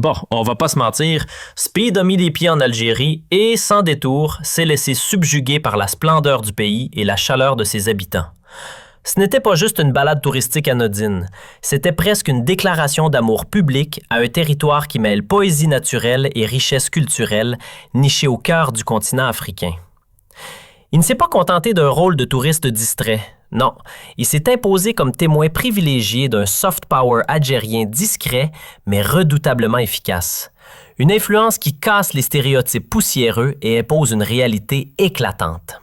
Bon, on va pas se mentir, Speed a mis les pieds en Algérie et, sans détour, s'est laissé subjuguer par la splendeur du pays et la chaleur de ses habitants. Ce n'était pas juste une balade touristique anodine, c'était presque une déclaration d'amour public à un territoire qui mêle poésie naturelle et richesse culturelle, niché au cœur du continent africain. Il ne s'est pas contenté d'un rôle de touriste distrait. Non, il s'est imposé comme témoin privilégié d'un soft power algérien discret, mais redoutablement efficace. Une influence qui casse les stéréotypes poussiéreux et impose une réalité éclatante.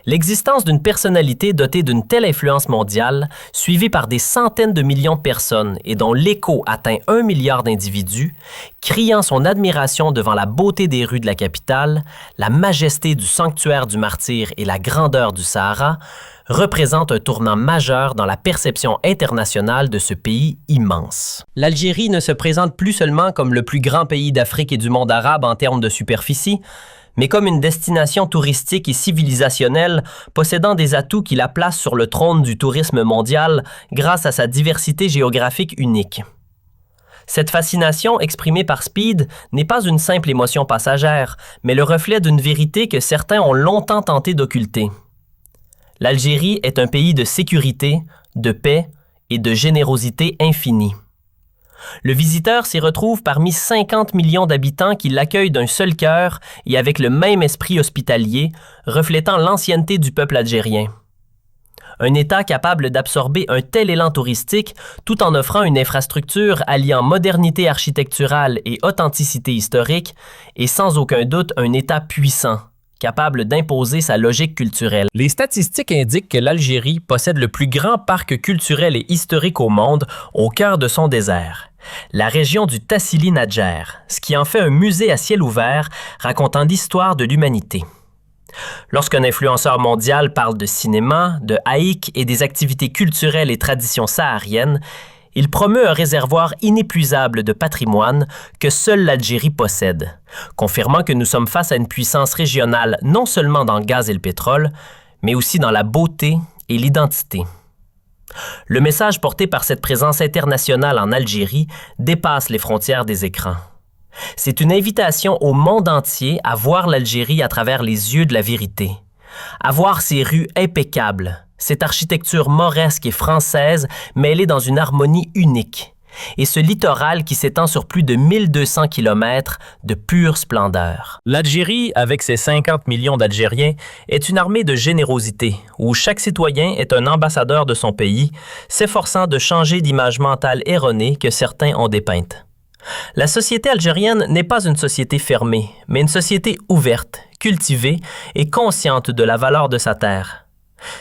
L'existence d'une personnalité dotée d'une telle influence mondiale, suivie par des centaines de millions de personnes et dont l'écho atteint 1 milliard d'individus, criant son admiration devant la beauté des rues de la capitale, la majesté du sanctuaire du martyr et la grandeur du Sahara, représente un tournant majeur dans la perception internationale de ce pays immense. L'Algérie ne se présente plus seulement comme le plus grand pays d'Afrique et du monde arabe en termes de superficie, mais comme une destination touristique et civilisationnelle possédant des atouts qui la placent sur le trône du tourisme mondial grâce à sa diversité géographique unique. Cette fascination exprimée par Speed n'est pas une simple émotion passagère, mais le reflet d'une vérité que certains ont longtemps tenté d'occulter. L'Algérie est un pays de sécurité, de paix et de générosité infinie. Le visiteur s'y retrouve parmi 50 millions d'habitants qui l'accueillent d'un seul cœur et avec le même esprit hospitalier, reflétant l'ancienneté du peuple algérien. Un État capable d'absorber un tel élan touristique tout en offrant une infrastructure alliant modernité architecturale et authenticité historique est sans aucun doute un État puissant, capable d'imposer sa logique culturelle. Les statistiques indiquent que l'Algérie possède le plus grand parc culturel et historique au monde au cœur de son désert, la région du Tassili Nadjer, ce qui en fait un musée à ciel ouvert racontant l'histoire de l'humanité. Lorsqu'un influenceur mondial parle de cinéma, de haïk et des activités culturelles et traditions sahariennes, il promeut un réservoir inépuisable de patrimoine que seule l'Algérie possède, confirmant que nous sommes face à une puissance régionale non seulement dans le gaz et le pétrole, mais aussi dans la beauté et l'identité. Le message porté par cette présence internationale en Algérie dépasse les frontières des écrans. C'est une invitation au monde entier à voir l'Algérie à travers les yeux de la vérité, à voir ses rues impeccables, cette architecture mauresque et française mêlée dans une harmonie unique, et ce littoral qui s'étend sur plus de 1200 km de pure splendeur. L'Algérie, avec ses 50 millions d'Algériens, est une armée de générosité, où chaque citoyen est un ambassadeur de son pays, s'efforçant de changer l'image mentale erronée que certains ont dépeinte. La société algérienne n'est pas une société fermée, mais une société ouverte, cultivée et consciente de la valeur de sa terre.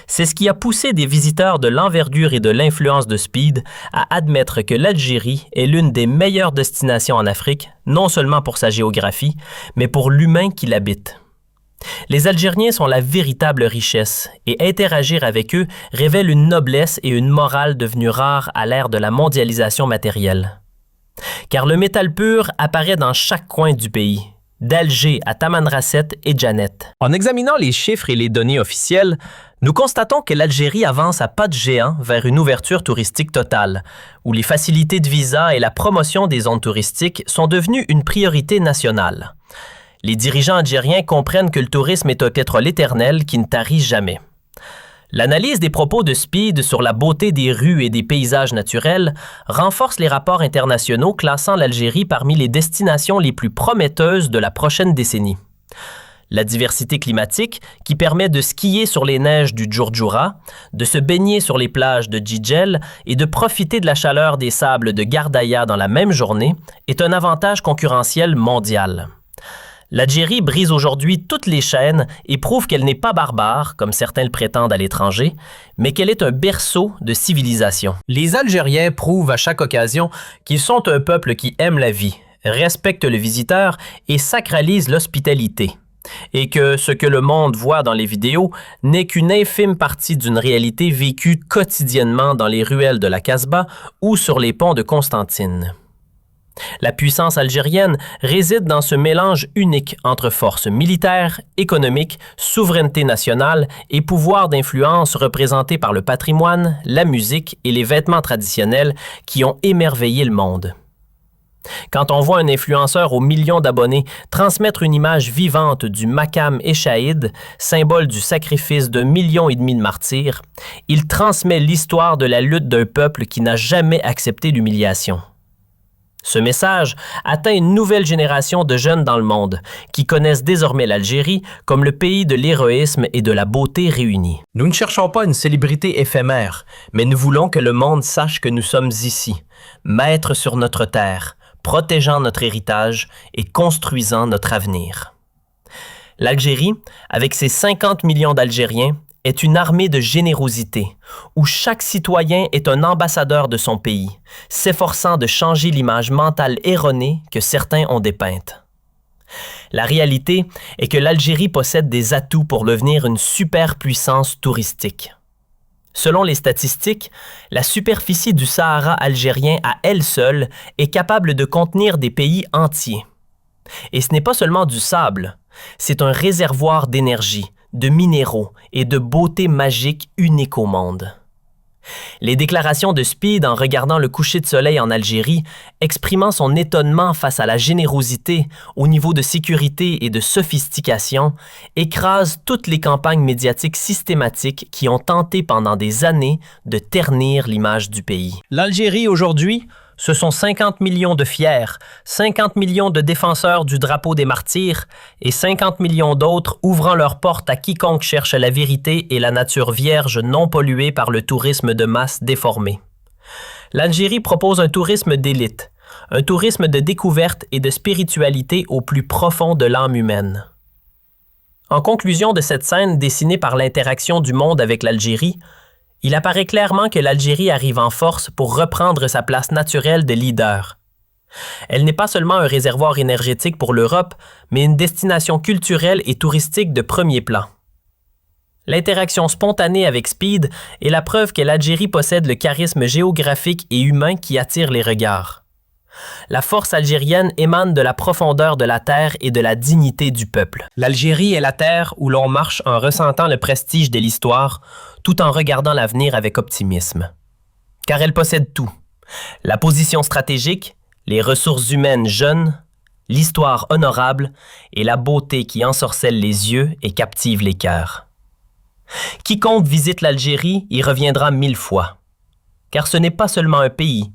C'est ce qui a poussé des visiteurs de l'envergure et de l'influence de Speed à admettre que l'Algérie est l'une des meilleures destinations en Afrique, non seulement pour sa géographie, mais pour l'humain qui l'habite. Les Algériens sont la véritable richesse et interagir avec eux révèle une noblesse et une morale devenues rares à l'ère de la mondialisation matérielle. Car le métal pur apparaît dans chaque coin du pays, d'Alger à Tamanrasset et Djanet. En examinant les chiffres et les données officielles, nous constatons que l'Algérie avance à pas de géant vers une ouverture touristique totale, où les facilités de visa et la promotion des zones touristiques sont devenues une priorité nationale. Les dirigeants algériens comprennent que le tourisme est un pétrole éternel qui ne tarit jamais. L'analyse des propos de Speed sur la beauté des rues et des paysages naturels renforce les rapports internationaux classant l'Algérie parmi les destinations les plus prometteuses de la prochaine décennie. La diversité climatique, qui permet de skier sur les neiges du Djourdjoura, de se baigner sur les plages de Djidjel et de profiter de la chaleur des sables de Gardaïa dans la même journée, est un avantage concurrentiel mondial. L'Algérie brise aujourd'hui toutes les chaînes et prouve qu'elle n'est pas barbare, comme certains le prétendent à l'étranger, mais qu'elle est un berceau de civilisation. Les Algériens prouvent à chaque occasion qu'ils sont un peuple qui aime la vie, respecte le visiteur et sacralise l'hospitalité, et que ce que le monde voit dans les vidéos n'est qu'une infime partie d'une réalité vécue quotidiennement dans les ruelles de la Casbah ou sur les ponts de Constantine. La puissance algérienne réside dans ce mélange unique entre force militaire, économique, souveraineté nationale et pouvoir d'influence représenté par le patrimoine, la musique et les vêtements traditionnels qui ont émerveillé le monde. Quand on voit un influenceur aux millions d'abonnés transmettre une image vivante du Maqam Eshahid, symbole du sacrifice d'1,5 million de martyrs, il transmet l'histoire de la lutte d'un peuple qui n'a jamais accepté l'humiliation. Ce message atteint une nouvelle génération de jeunes dans le monde, qui connaissent désormais l'Algérie comme le pays de l'héroïsme et de la beauté réunis. Nous ne cherchons pas une célébrité éphémère, mais nous voulons que le monde sache que nous sommes ici, maîtres sur notre terre, protégeant notre héritage et construisant notre avenir. L'Algérie, avec ses 50 millions d'Algériens, est une armée de générosité, où chaque citoyen est un ambassadeur de son pays, s'efforçant de changer l'image mentale erronée que certains ont dépeinte. La réalité est que l'Algérie possède des atouts pour devenir une superpuissance touristique. Selon les statistiques, la superficie du Sahara algérien à elle seule est capable de contenir des pays entiers. Et ce n'est pas seulement du sable, c'est un réservoir d'énergie, de minéraux et de beauté magique unique au monde. Les déclarations de Speed en regardant le coucher de soleil en Algérie, exprimant son étonnement face à la générosité, au niveau de sécurité et de sophistication, écrasent toutes les campagnes médiatiques systématiques qui ont tenté pendant des années de ternir l'image du pays. L'Algérie aujourd'hui, ce sont 50 millions de fiers, 50 millions de défenseurs du drapeau des martyrs et 50 millions d'autres ouvrant leurs portes à quiconque cherche la vérité et la nature vierge non polluée par le tourisme de masse déformé. L'Algérie propose un tourisme d'élite, un tourisme de découverte et de spiritualité au plus profond de l'âme humaine. En conclusion de cette scène dessinée par l'interaction du monde avec l'Algérie, il apparaît clairement que l'Algérie arrive en force pour reprendre sa place naturelle de leader. Elle n'est pas seulement un réservoir énergétique pour l'Europe, mais une destination culturelle et touristique de premier plan. L'interaction spontanée avec Speed est la preuve que l'Algérie possède le charisme géographique et humain qui attire les regards. La force algérienne émane de la profondeur de la terre et de la dignité du peuple. L'Algérie est la terre où l'on marche en ressentant le prestige de l'histoire, tout en regardant l'avenir avec optimisme. Car elle possède tout. La position stratégique, les ressources humaines jeunes, l'histoire honorable et la beauté qui ensorcelle les yeux et captive les cœurs. Quiconque visite l'Algérie y reviendra 1000 fois. Car ce n'est pas seulement un pays,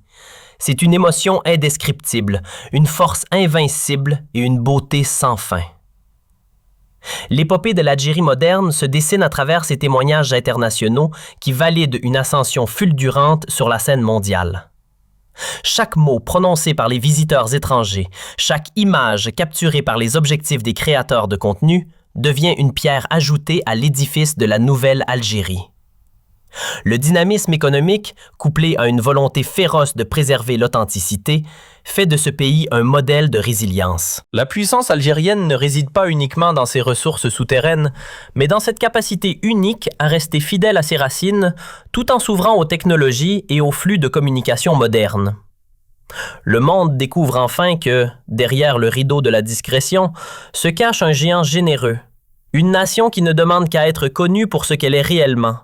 c'est une émotion indescriptible, une force invincible et une beauté sans fin. L'épopée de l'Algérie moderne se dessine à travers ces témoignages internationaux qui valident une ascension fulgurante sur la scène mondiale. Chaque mot prononcé par les visiteurs étrangers, chaque image capturée par les objectifs des créateurs de contenu devient une pierre ajoutée à l'édifice de la nouvelle Algérie. Le dynamisme économique, couplé à une volonté féroce de préserver l'authenticité, fait de ce pays un modèle de résilience. La puissance algérienne ne réside pas uniquement dans ses ressources souterraines, mais dans cette capacité unique à rester fidèle à ses racines, tout en s'ouvrant aux technologies et aux flux de communication modernes. Le monde découvre enfin que, derrière le rideau de la discrétion, se cache un géant généreux, une nation qui ne demande qu'à être connue pour ce qu'elle est réellement,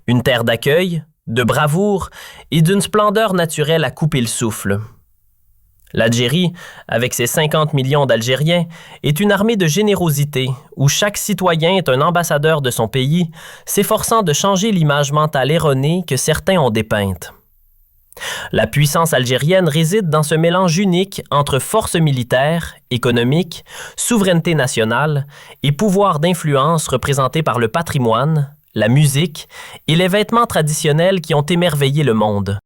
une terre d'accueil, de bravoure et d'une splendeur naturelle à couper le souffle. L'Algérie, avec ses 50 millions d'Algériens, est une armée de générosité où chaque citoyen est un ambassadeur de son pays, s'efforçant de changer l'image mentale erronée que certains ont dépeinte. La puissance algérienne réside dans ce mélange unique entre force militaire, économique, souveraineté nationale et pouvoir d'influence représenté par le patrimoine, la musique et les vêtements traditionnels qui ont émerveillé le monde.